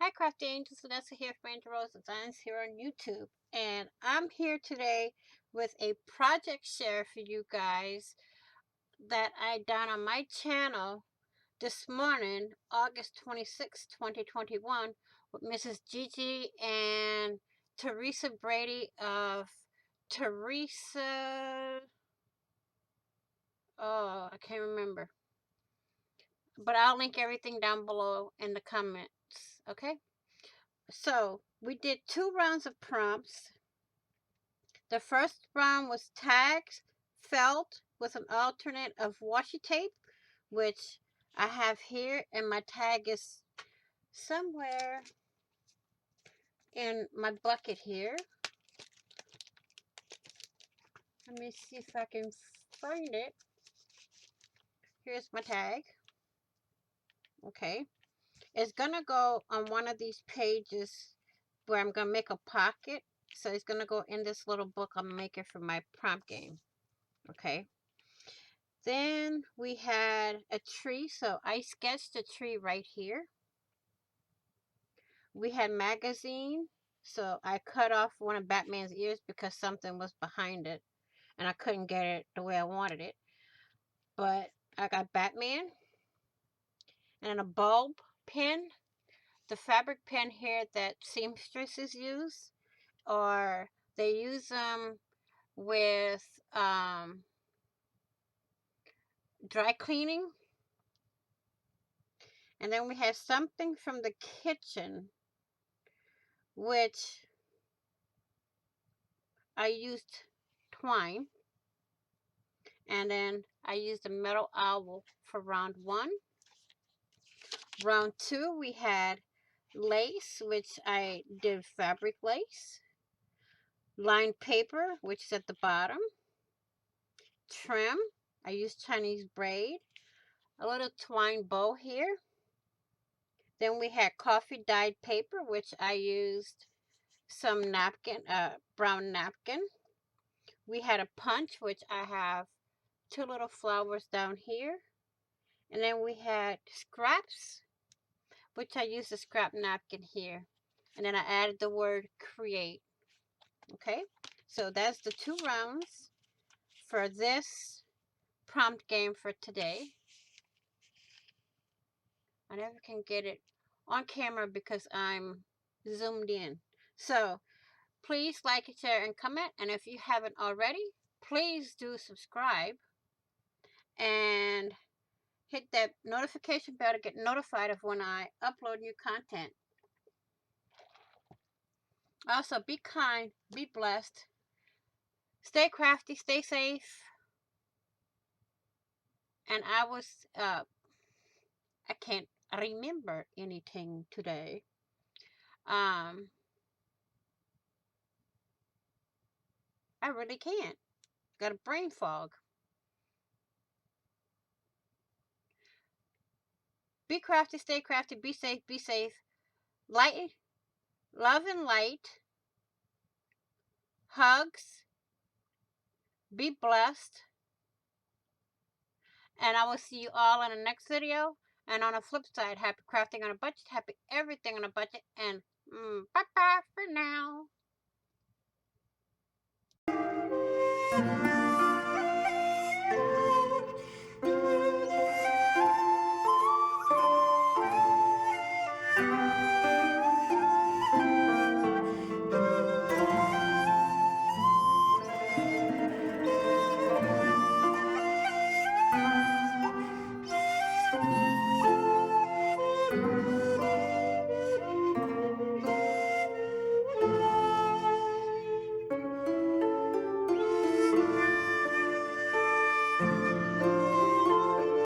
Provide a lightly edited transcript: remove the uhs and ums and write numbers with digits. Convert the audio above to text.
Hi, Crafty Angels. Vanessa here from Angel Rose Designs here on YouTube. And I'm here today with a project share for you guys that I done on my channel this morning, August 26, 2021, with Mrs. Gigi and Teresa Brady of Teresa. Oh, I can't remember. But I'll link everything down below in the comments. Okay? So, we did 2 rounds of prompts. The first round was tags, felt with an alternate of washi tape, which I have here, and my tag is somewhere in my bucket here. Let me see if I can find it. Here's my tag. Okay. It's gonna go on one of these pages where I'm gonna make a pocket. So it's gonna go in this little book I'm making for my prompt game. Okay. Then we had a tree, so I sketched a tree right here. We had magazine, so I cut off one of Batman's ears because something was behind it and I couldn't get it the way I wanted it. But I got Batman and a bulb pen, the fabric pen here that seamstresses use, or they use them with dry cleaning. And then we had something from the kitchen, which I used twine, and then I used a metal owl for round 1. Round 2, we had lace, which I did fabric lace, lined paper, which is at the bottom, trim, I used Chinese braid, a little twine bow here. Then we had coffee dyed paper, which I used some napkin, brown napkin. We had a punch, which I have 2 little flowers down here. And then we had scraps, which I used a scrap napkin here. And then I added the word create. Okay, so that's the 2 rounds for this prompt game for today. I never can get it on camera because I'm zoomed in. So please like, share, and comment. And if you haven't already, please do subscribe and hit that notification bell to get notified of when I upload new content. Also, be kind, be blessed, stay crafty, stay safe. And I can't remember anything today. I really can't. Got a brain fog. Be crafty, stay crafty, be safe, be safe. Light, love and light. Hugs. Be blessed. And I will see you all in the next video. And on the flip side, happy crafting on a budget, happy everything on a budget, and bye-bye for now.